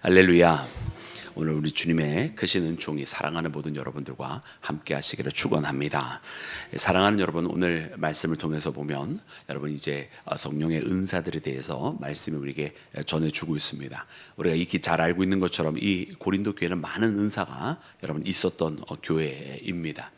할렐루야. 오늘 우리 주님의 크신 은총이 사랑하는 모든 여러분들과 함께 하시기를 축원합니다. 사랑하는 여러분, 오늘 말씀을 통해서 보면 여러분 이제 성령의 은사들에 대해서 말씀이 우리에게 전해주고 있습니다. 우리가 익히 잘 알고 있는 것처럼 이 고린도 교회는 많은 은사가 여러분 있었던 교회입니다.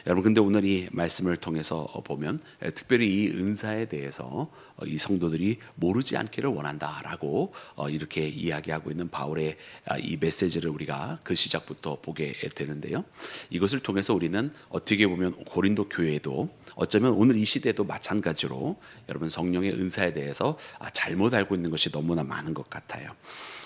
여러분, 근데 오늘 이 말씀을 통해서 보면 특별히 이 은사에 대해서 이 성도들이 모르지 않기를 원한다라고 이렇게 이야기하고 있는 바울의 이 메시지를 우리가 그 시작부터 보게 되는데요. 이것을 통해서 우리는 어떻게 보면 고린도 교회도 어쩌면 오늘 이 시대도 마찬가지로 여러분 성령의 은사에 대해서 잘못 알고 있는 것이 너무나 많은 것 같아요.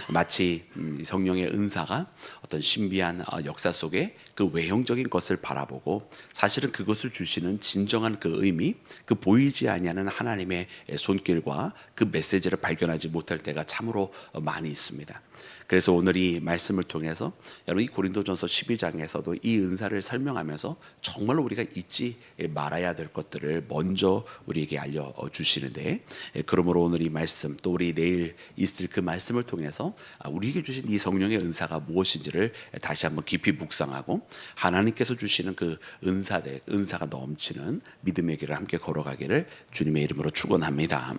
마치 성령의 은사가 어떤 신비한 역사 속에 그 외형적인 것을 바라보고 사실은 그것을 주시는 진정한 그 의미, 그 보이지 아니하는 하나님의 손길과 그 메시지를 발견하지 못할 때가 참으로 많이 있습니다. 그래서 오늘 이 말씀을 통해서 여러분 이 고린도전서 12장에서도 이 은사를 설명하면서 정말로 우리가 잊지 말아야 될 것들을 먼저 우리에게 알려주시는데, 그러므로 오늘 이 말씀 또 우리 내일 있을 그 말씀을 통해서 우리에게 주신 이 성령의 은사가 무엇인지를 다시 한번 깊이 묵상하고 하나님께서 주시는 그 은사가 넘치는 믿음의 길을 함께 걸어가기를 주님의 이름으로 축원합니다.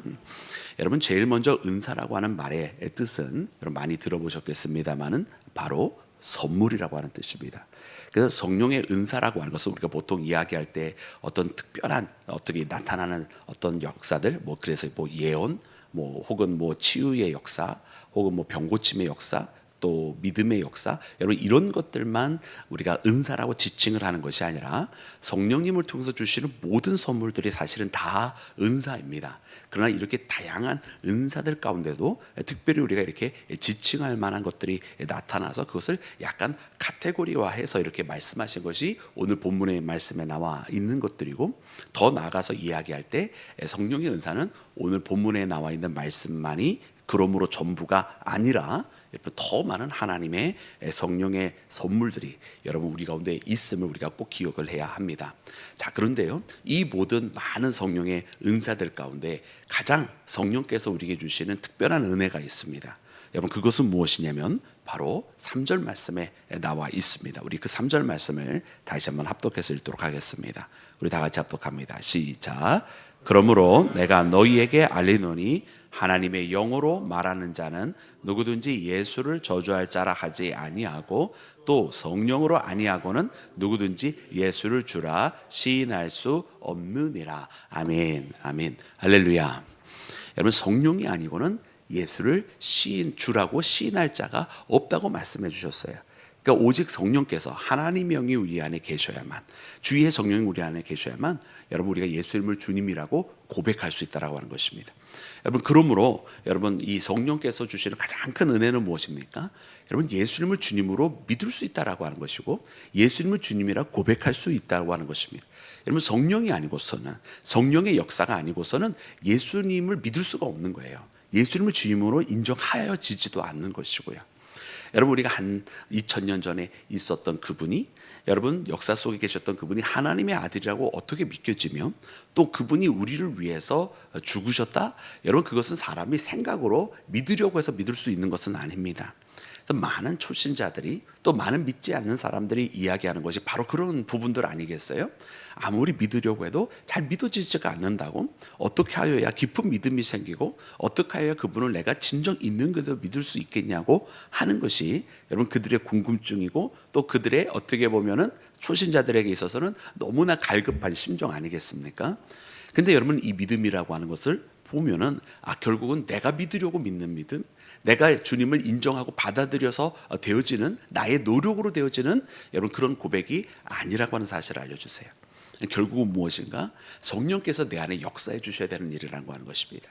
여러분, 제일 먼저 은사라고 하는 말의 뜻은 여러분 많이 들어보셨겠습니다만은 바로 선물이라고 하는 뜻입니다. 그래서 성령의 은사라고 하는 것은 우리가 보통 이야기할 때 어떤 특별한 어떻게 나타나는 어떤 역사들, 그래서 예언, 혹은 치유의 역사, 혹은 병 고침의 역사, 또 믿음의 역사, 여러분 이런 것들만 우리가 은사라고 지칭을 하는 것이 아니라 성령님을 통해서 주시는 모든 선물들이 사실은 다 은사입니다. 그러나 이렇게 다양한 은사들 가운데도 특별히 우리가 이렇게 지칭할 만한 것들이 나타나서 그것을 약간 카테고리화해서 이렇게 말씀하신 것이 오늘 본문의 말씀에 나와 있는 것들이고, 더 나아가서 이야기할 때 성령의 은사는 오늘 본문에 나와 있는 말씀만이 그러므로 전부가 아니라 더 많은 하나님의 성령의 선물들이 여러분 우리 가운데 있음을 우리가 꼭 기억을 해야 합니다. 자, 그런데요, 이 모든 많은 성령의 은사들 가운데 가장 성령께서 우리에게 주시는 특별한 은혜가 있습니다. 여러분, 그것은 무엇이냐면 바로 3절 말씀에 나와 있습니다. 우리 그 3절 말씀을 다시 한번 합독해서 읽도록 하겠습니다. 우리 다 같이 합독합니다. 시작. 그러므로 내가 너희에게 알리노니 하나님의 영으로 말하는 자는 누구든지 예수를 저주할 자라 하지 아니하고 또 성령으로 아니하고는 누구든지 예수를 주라 시인할 수 없느니라. 아멘, 아멘, 할렐루야. 여러분, 성령이 아니고는 예수를 주라고 시인할 자가 없다고 말씀해 주셨어요. 그러니까 오직 성령께서 하나님의 영이 우리 안에 계셔야만, 주의 성령이 우리 안에 계셔야만 여러분 우리가 예수 이름을 주님이라고 고백할 수 있다라고 하는 것입니다. 여러분, 그러므로 여러분 이 성령께서 주시는 가장 큰 은혜는 무엇입니까? 여러분, 예수님을 주님으로 믿을 수 있다라고 하는 것이고 예수님을 주님이라 고백할 수 있다고 하는 것입니다. 여러분, 성령이 아니고서는, 성령의 역사가 아니고서는 예수님을 믿을 수가 없는 거예요. 예수님을 주님으로 인정하여지지도 않는 것이고요. 여러분, 우리가 한 2000년 전에 있었던 그분이, 여러분 역사 속에 계셨던 그분이 하나님의 아들이라고 어떻게 믿겨지며 또 그분이 우리를 위해서 죽으셨다? 여러분, 그것은 사람이 생각으로 믿으려고 해서 믿을 수 있는 것은 아닙니다. 그래서 많은 초신자들이 또 많은 믿지 않는 사람들이 이야기하는 것이 바로 그런 부분들 아니겠어요? 아무리 믿으려고 해도 잘 믿어지지가 않는다고, 어떻게 하여야 깊은 믿음이 생기고 어떻게 하여야 그분을 내가 진정 있는 그대로 믿을 수 있겠냐고 하는 것이 여러분 그들의 궁금증이고 또 그들의 어떻게 보면은 초신자들에게 있어서는 너무나 갈급한 심정 아니겠습니까? 근데 여러분, 이 믿음이라고 하는 것을 보면은 결국은 내가 믿으려고 믿는 믿음, 내가 주님을 인정하고 받아들여서 되어지는, 나의 노력으로 되어지는 여러분 그런 고백이 아니라고 하는 사실을 알려주세요. 결국은 무엇인가? 성령께서 내 안에 역사해 주셔야 되는 일이라고 하는 것입니다.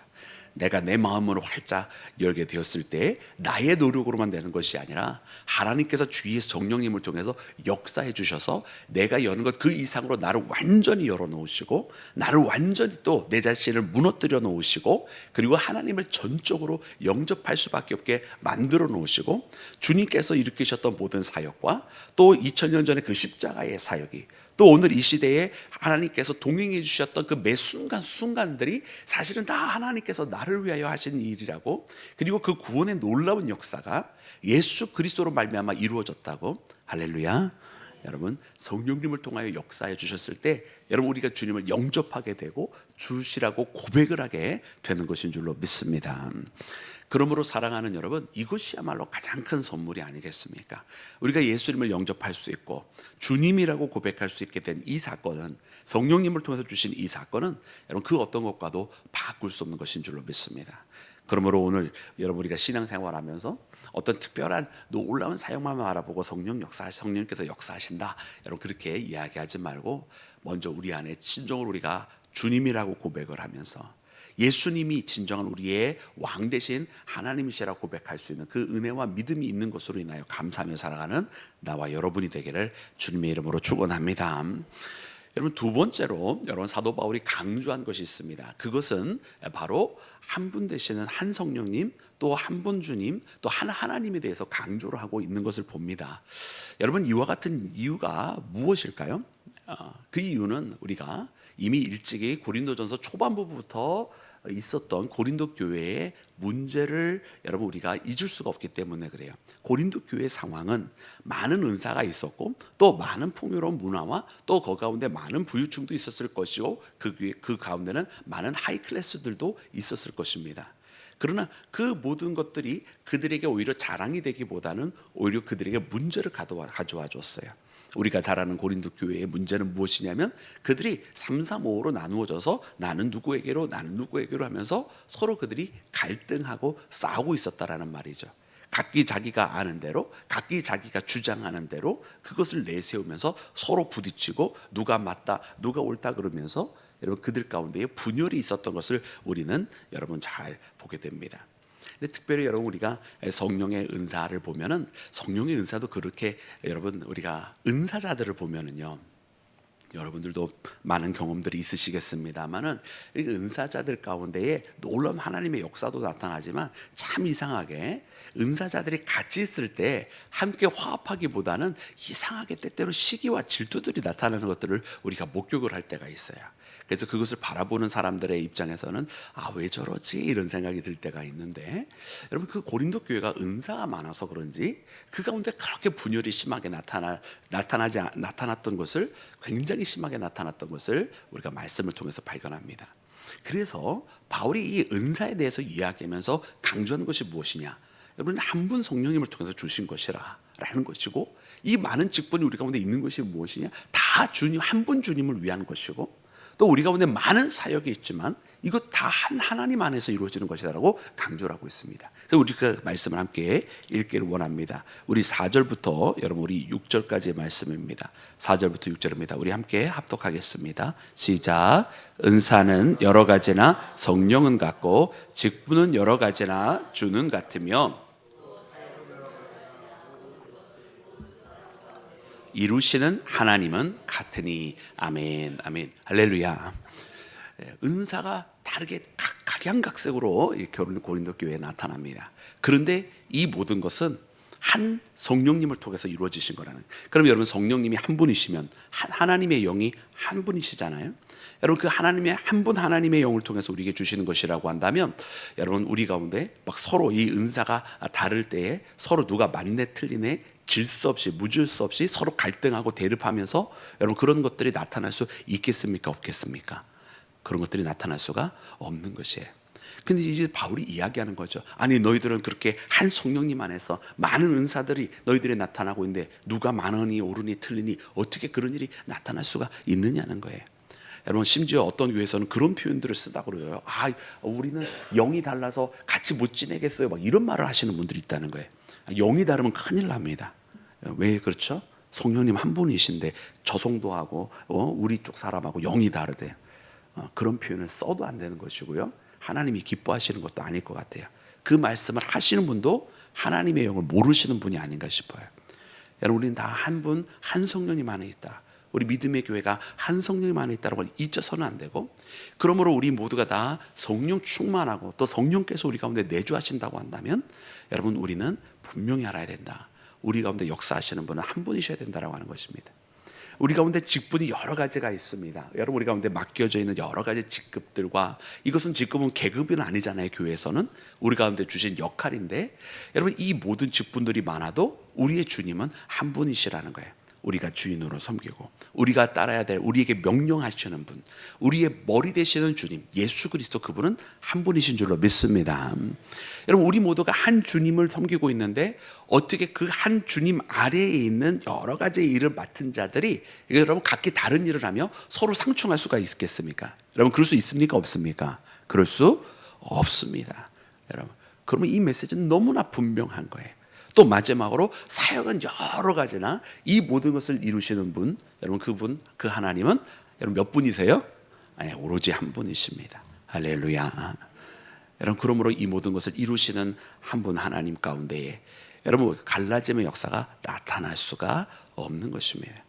내가 내 마음으로 활짝 열게 되었을 때 나의 노력으로만 되는 것이 아니라 하나님께서 주의 성령님을 통해서 역사해 주셔서 내가 여는 것 그 이상으로 나를 완전히 열어놓으시고 나를 완전히 또 내 자신을 무너뜨려 놓으시고 그리고 하나님을 전적으로 영접할 수밖에 없게 만들어 놓으시고 주님께서 일으키셨던 모든 사역과 또 2000년 전에 그 십자가의 사역이 또 오늘 이 시대에 하나님께서 동행해 주셨던 그 매 순간순간들이 사실은 다 하나님께서 나를 위하여 하신 일이라고, 그리고 그 구원의 놀라운 역사가 예수 그리스도로 말미암아 이루어졌다고. 할렐루야. 여러분, 성령님을 통하여 역사해 주셨을 때 여러분 우리가 주님을 영접하게 되고 주시라고 고백을 하게 되는 것인 줄로 믿습니다. 그러므로 사랑하는 여러분, 이것이야말로 가장 큰 선물이 아니겠습니까? 우리가 예수님을 영접할 수 있고 주님이라고 고백할 수 있게 된 이 사건은, 성령님을 통해서 주신 이 사건은 여러분 그 어떤 것과도 바꿀 수 없는 것인 줄로 믿습니다. 그러므로 오늘 여러분 우리가 신앙생활하면서 어떤 특별한 놀라운 사역만 알아보고 성령님께서 역사하신다, 여러분 그렇게 이야기하지 말고 먼저 우리 안에 진정으로 우리가 주님이라고 고백을 하면서 예수님이 진정한 우리의 왕 되신 하나님이시라고 고백할 수 있는 그 은혜와 믿음이 있는 것으로 인하여 감사하며 살아가는 나와 여러분이 되기를 주님의 이름으로 축원합니다. 여러분, 두 번째로 여러분 사도 바울이 강조한 것이 있습니다. 그것은 바로 한 분 되시는 한 성령님, 또 한 분 주님, 또 한 하나님에 대해서 강조를 하고 있는 것을 봅니다. 여러분, 이와 같은 이유가 무엇일까요? 그 이유는 우리가 이미 일찍이 고린도전서 초반부부터 있었던 고린도 교회의 문제를 여러분 우리가 잊을 수가 없기 때문에 그래요. 고린도 교회 상황은 많은 은사가 있었고 또 많은 풍요로운 문화와 또 그 가운데 많은 부유층도 있었을 것이고 그 가운데는 많은 하이 클래스들도 있었을 것입니다. 그러나 그 모든 것들이 그들에게 오히려 자랑이 되기보다는 오히려 그들에게 문제를 가져와 줬어요. 우리가 잘 아는 고린도 교회의 문제는 무엇이냐면 그들이 3, 4, 5로 나누어져서 나는 누구에게로 하면서 서로 그들이 갈등하고 싸우고 있었다라는 말이죠. 각기 자기가 아는 대로, 각기 자기가 주장하는 대로 그것을 내세우면서 서로 부딪히고 누가 맞다 누가 옳다 그러면서 여러분 그들 가운데에 분열이 있었던 것을 우리는 여러분 잘 보게 됩니다. 근데 특별히 여러분 우리가 성령의 은사를 보면은, 성령의 은사도 그렇게 여러분 우리가 은사자들을 보면은요, 여러분들도 많은 경험들이 있으시겠습니다만은 이 은사자들 가운데에 놀라운 하나님의 역사도 나타나지만 참 이상하게 은사자들이 같이 있을 때 함께 화합하기보다는 이상하게 때때로 시기와 질투들이 나타나는 것들을 우리가 목격을 할 때가 있어요. 그래서 그것을 바라보는 사람들의 입장에서는 왜 저러지 이런 생각이 들 때가 있는데, 여러분 그 고린도 교회가 은사가 많아서 그런지 그 가운데 그렇게 분열이 심하게 나타났던 것을, 굉장히 심하게 나타났던 것을 우리가 말씀을 통해서 발견합니다. 그래서 바울이 이 은사에 대해서 이야기하면서 강조하는 것이 무엇이냐, 여러분 한 분 성령님을 통해서 주신 것이라 라는 것이고, 이 많은 직분이 우리 가운데 있는 것이 무엇이냐, 다 주님, 한 분 주님을 위한 것이고, 또 우리 가운데 많은 사역이 있지만 이것 다 한 하나님 안에서 이루어지는 것이라고 강조를 하고 있습니다. 그래서 우리 그 말씀을 함께 읽기를 원합니다. 우리 4절부터 여러분 우리 6절까지의 말씀입니다. 4절부터 6절입니다. 우리 함께 합독하겠습니다. 시작. 은사는 여러 가지나 성령은 같고 직분은 여러 가지나 주는 같으며 이루시는 하나님은 같으니. 아멘, 아멘, 할렐루야. 은사가 다르게 각양각색으로 고린도 교회에 나타납니다. 그런데 이 모든 것은 한 성령님을 통해서 이루어지신 거라는. 그럼 여러분 성령님이 한 분이시면 하나님의 영이 한 분이시잖아요. 여러분 그 하나님의 한 분 하나님의 영을 통해서 우리에게 주시는 것이라고 한다면, 여러분 우리 가운데 막 서로 이 은사가 다를 때에 서로 누가 맞네 틀리네 질수 없이 무질수 없이 서로 갈등하고 대립하면서 여러분 그런 것들이 나타날 수 있겠습니까? 없겠습니까? 그런 것들이 나타날 수가 없는 것이에요. 근데 이제 바울이 이야기하는 거죠. 아니 너희들은 그렇게 한 성령님 안에서 많은 은사들이 너희들에 나타나고 있는데 누가 많으니 옳으니 틀리니 어떻게 그런 일이 나타날 수가 있느냐는 거예요. 여러분 심지어 어떤 교회에서는 그런 표현들을 쓰다고 그러죠. 우리는 영이 달라서 같이 못 지내겠어요, 막 이런 말을 하시는 분들이 있다는 거예요. 영이 다르면 큰일 납니다. 왜 그렇죠? 성령님 한 분이신데 저 성도하고 우리 쪽 사람하고 영이 다르대요. 그런 표현을 써도 안 되는 것이고요, 하나님이 기뻐하시는 것도 아닐 것 같아요. 그 말씀을 하시는 분도 하나님의 영을 모르시는 분이 아닌가 싶어요. 여러분 우리는 다 한 분, 한 성령님 안에 있다. 우리 믿음의 교회가 한 성령님 안에 있다는 걸 잊어서는 안 되고, 그러므로 우리 모두가 다 성령 충만하고 또 성령께서 우리 가운데 내주하신다고 한다면, 여러분 우리는 분명히 알아야 된다. 우리 가운데 역사하시는 분은 한 분이셔야 된다라고 하는 것입니다. 우리 가운데 직분이 여러 가지가 있습니다. 여러분, 우리 가운데 맡겨져 있는 여러 가지 직급들과, 이것은 직급은 계급은 아니잖아요. 교회에서는 우리 가운데 주신 역할인데, 여러분, 이 모든 직분들이 많아도 우리의 주님은 한 분이시라는 거예요. 우리가 주인으로 섬기고 우리가 따라야 될, 우리에게 명령하시는 분, 우리의 머리 되시는 주님 예수 그리스도, 그분은 한 분이신 줄로 믿습니다. 여러분, 우리 모두가 한 주님을 섬기고 있는데 어떻게 그 한 주님 아래에 있는 여러 가지 일을 맡은 자들이, 여러분, 각기 다른 일을 하며 서로 상충할 수가 있겠습니까? 여러분, 그럴 수 있습니까? 없습니까? 그럴 수 없습니다. 여러분, 그러면 이 메시지는 너무나 분명한 거예요. 또 마지막으로, 사역은 여러 가지나 이 모든 것을 이루시는 분, 여러분, 그분, 그 하나님은 여러분 몇 분이세요? 아니, 오로지 한 분이십니다. 할렐루야. 여러분, 그러므로 이 모든 것을 이루시는 한 분 하나님 가운데에 여러분 갈라짐의 역사가 나타날 수가 없는 것입니다.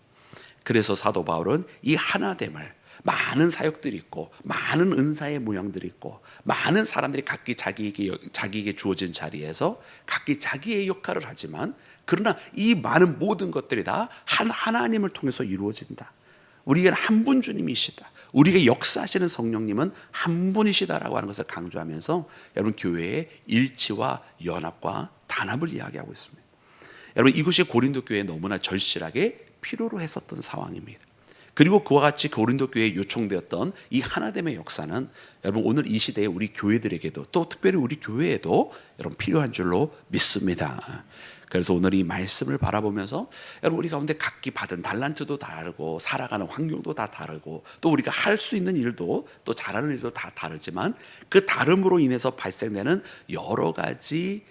그래서 사도 바울은 이 하나됨을, 많은 사역들이 있고 많은 은사의 모양들이 있고 많은 사람들이 각기 자기에게 주어진 자리에서 각기 자기의 역할을 하지만, 그러나 이 많은 모든 것들이 다 한 하나님을 통해서 이루어진다. 우리가 한 분 주님이시다. 우리에게 역사하시는 성령님은 한 분이시다라고 하는 것을 강조하면서 여러분, 교회의 일치와 연합과 단합을 이야기하고 있습니다. 여러분, 이것이 고린도 교회에 너무나 절실하게 필요로 했었던 상황입니다. 그리고 그와 같이 고린도 교회에 요청되었던 이 하나됨의 역사는 여러분, 오늘 이 시대에 우리 교회들에게도, 또 특별히 우리 교회에도 여러분 필요한 줄로 믿습니다. 그래서 오늘 이 말씀을 바라보면서 여러분, 우리 가운데 각기 받은 달란트도 다르고 살아가는 환경도 다 다르고 또 우리가 할 수 있는 일도, 또 잘하는 일도 다 다르지만, 그 다름으로 인해서 발생되는 여러 가지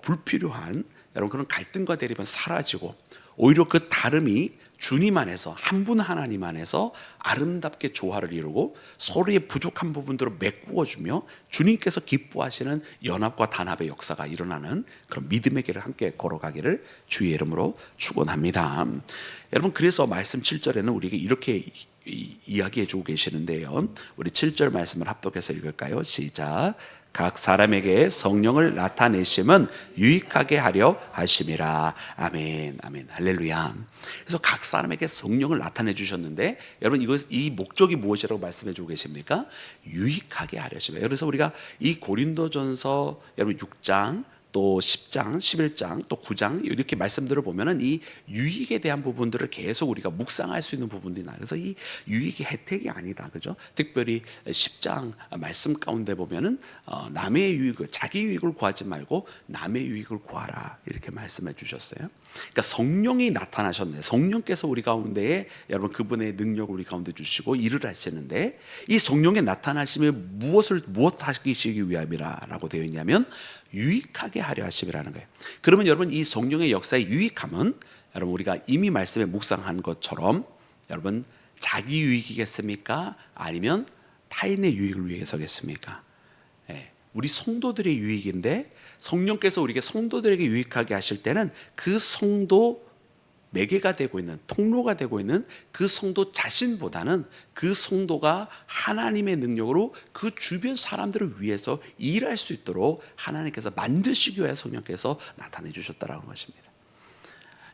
불필요한 여러분 그런 갈등과 대립은 사라지고, 오히려 그 다름이 주님 안에서, 한 분 하나님 안에서 아름답게 조화를 이루고 서로의 부족한 부분들을 메꾸어주며 주님께서 기뻐하시는 연합과 단합의 역사가 일어나는 그런 믿음의 길을 함께 걸어가기를 주의 이름으로 축원합니다. 여러분, 그래서 말씀 7절에는 우리에게 이렇게 이야기해 주고 계시는데요, 우리 7절 말씀을 합독해서 읽을까요? 시작. 각 사람에게 성령을 나타내심은 유익하게 하려 하심이라. 아멘, 아멘, 할렐루야. 그래서 각 사람에게 성령을 나타내 주셨는데, 여러분, 이 목적이 무엇이라고 말씀해 주고 계십니까? 유익하게 하려 하심이라. 그래서 우리가 이 고린도전서 여러분 6장, 또 10장, 11장, 또 9장 이렇게 말씀들을 보면은 이 유익에 대한 부분들을 계속 우리가 묵상할 수 있는 부분들이 나요. 그래서 이 유익이 혜택이 아니다, 그죠? 특별히 10장 말씀 가운데 보면은 남의 유익을, 자기 유익을 구하지 말고 남의 유익을 구하라, 이렇게 말씀해 주셨어요. 그러니까 성령이 나타나셨네. 성령께서 우리 가운데에 여러분 그분의 능력을 우리 가운데 주시고 일을 하시는데, 이 성령의 나타나심에 무엇 하시기 위함이라고 되어 있냐면 유익하게 하려 하심이라는 거예요. 그러면 여러분, 이 성령의 역사의 유익함은 여러분 우리가 이미 말씀에 묵상한 것처럼 여러분 자기 유익이겠습니까? 아니면 타인의 유익을 위해서겠습니까? 우리 성도들의 유익인데, 성령께서 우리에게 성도들에게 유익하게 하실 때는 그 성도 매개가 되고 있는, 통로가 되고 있는 그 성도 자신보다는 그 성도가 하나님의 능력으로 그 주변 사람들을 위해서 일할 수 있도록 하나님께서 만드시기 위해 성령께서 나타내 주셨다라는 것입니다.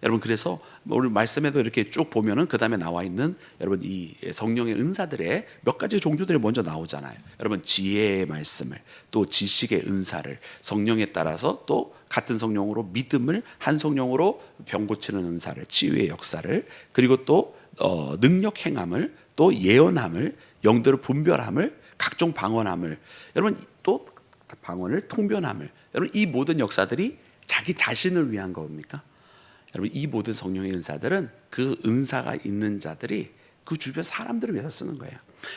여러분, 그래서 오늘 말씀에도 이렇게 쭉 보면은 그 다음에 나와 있는 여러분 이 성령의 은사들의 몇 가지 종류들이 먼저 나오잖아요. 여러분, 지혜의 말씀을, 또 지식의 은사를, 성령에 따라서 또 같은 성령으로 믿음을, 한 성령으로 병 고치는 은사를, 치유의 역사를, 그리고 또 능력 행함을, 또 예언함을, 영들을 분별함을, 각종 방언함을, 여러분 또 방언을, 통변함을, 여러분 이 모든 역사들이 자기 자신을 위한 겁니까? 여러분, 이 모든 성령의 은사들은 그 은사가 있는 자들이 그 주변 사람들을 위해서 쓰는 거예요.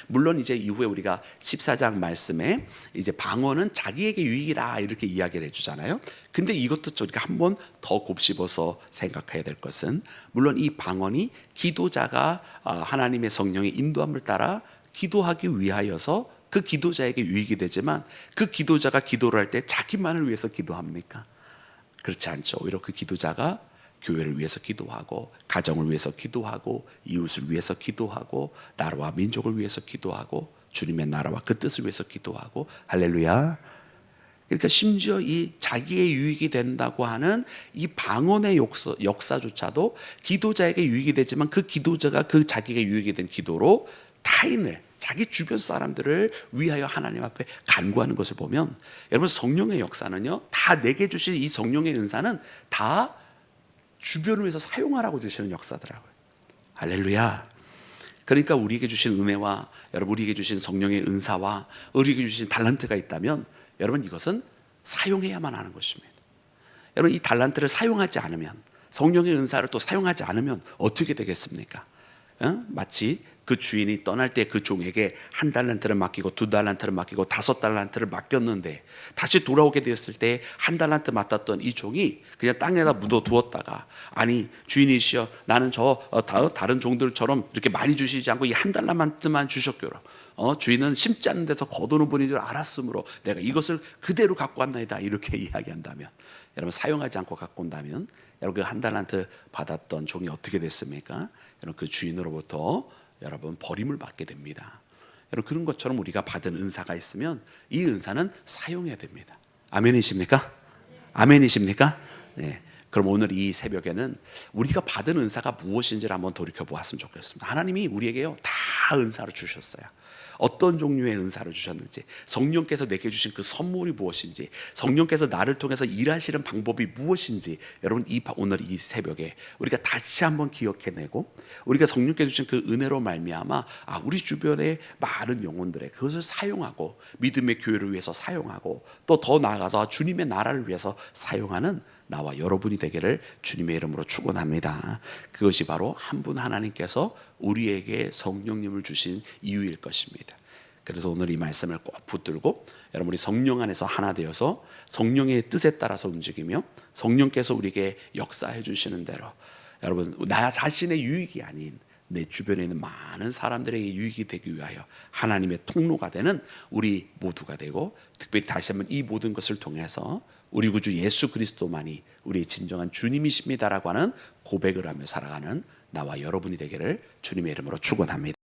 물론 이제 이후에 우리가 14장 말씀에 이제 방언은 자기에게 유익이다 이렇게 이야기를 해주잖아요. 근데 이것도 우리가 한번 더 곱씹어서 생각해야 될 것은, 물론 이 방언이 기도자가 하나님의 성령의 인도함을 따라 기도하기 위하여서 그 기도자에게 유익이 되지만, 그 기도자가 기도를 할 때 자기만을 위해서 기도합니까? 그렇지 않죠. 오히려 그 기도자가 교회를 위해서 기도하고, 가정을 위해서 기도하고, 이웃을 위해서 기도하고, 나라와 민족을 위해서 기도하고, 주님의 나라와 그 뜻을 위해서 기도하고, 할렐루야. 그러니까 심지어 이 자기의 유익이 된다고 하는 이 방언의 역사조차도 기도자에게 유익이 되지만 그 기도자가 그 자기가 유익이 된 기도로 타인을, 자기 주변 사람들을 위하여 하나님 앞에 간구하는 것을 보면, 여러분 성령의 역사는요, 다 내게 주신 이 성령의 은사는 다 주변을 위해서 사용하라고 주시는 역사더라고요. 할렐루야. 그러니까 우리에게 주신 은혜와 여러분 우리에게 주신 성령의 은사와 우리에게 주신 달란트가 있다면 여러분 이것은 사용해야만 하는 것입니다. 여러분 이 달란트를 사용하지 않으면, 성령의 은사를 또 사용하지 않으면 어떻게 되겠습니까? 마치 그 주인이 떠날 때 그 종에게 1달란트를 맡기고 2달란트를 맡기고 5달란트를 맡겼는데 다시 돌아오게 되었을 때 1달란트 맡았던 이 종이 그냥 땅에다 묻어두었다가, 아니 주인이시여 나는 다른 종들처럼 이렇게 많이 주시지 않고 이 1달란트만 주셨교라. 주인은 심지 않는 데서 거두는 분인 줄 알았으므로 내가 이것을 그대로 갖고 왔나이다, 이렇게 이야기한다면, 여러분 사용하지 않고 갖고 온다면 여러분 그 1달란트 받았던 종이 어떻게 됐습니까? 여러분 그 주인으로부터 여러분 버림을 받게 됩니다. 여러분 그런 것처럼 우리가 받은 은사가 있으면 이 은사는 사용해야 됩니다. 아멘이십니까? 아멘이십니까? 네. 그럼 오늘 이 새벽에는 우리가 받은 은사가 무엇인지를 한번 돌이켜 보았으면 좋겠습니다. 하나님이 우리에게요 다 은사를 주셨어요. 어떤 종류의 은사를 주셨는지, 성령께서 내게 주신 그 선물이 무엇인지, 성령께서 나를 통해서 일하시는 방법이 무엇인지, 여러분 오늘 이 새벽에 우리가 다시 한번 기억해내고, 우리가 성령께서 주신 그 은혜로 말미암아 우리 주변의 많은 영혼들의 그것을 사용하고 믿음의 교회를 위해서 사용하고 또 더 나아가서 주님의 나라를 위해서 사용하는 나와 여러분이 되기를 주님의 이름으로 축원합니다. 그것이 바로 한 분 하나님께서 우리에게 성령님을 주신 이유일 것입니다. 그래서 오늘 이 말씀을 꼭 붙들고 여러분 우리 성령 안에서 하나 되어서 성령의 뜻에 따라서 움직이며 성령께서 우리에게 역사해 주시는 대로, 여러분 나 자신의 유익이 아닌 내 주변에 있는 많은 사람들에게 유익이 되기 위하여 하나님의 통로가 되는 우리 모두가 되고, 특별히 다시 한번 이 모든 것을 통해서 우리 구주 예수 그리스도만이 우리의 진정한 주님이십니다라고 하는 고백을 하며 살아가는 나와 여러분이 되기를 주님의 이름으로 축원합니다.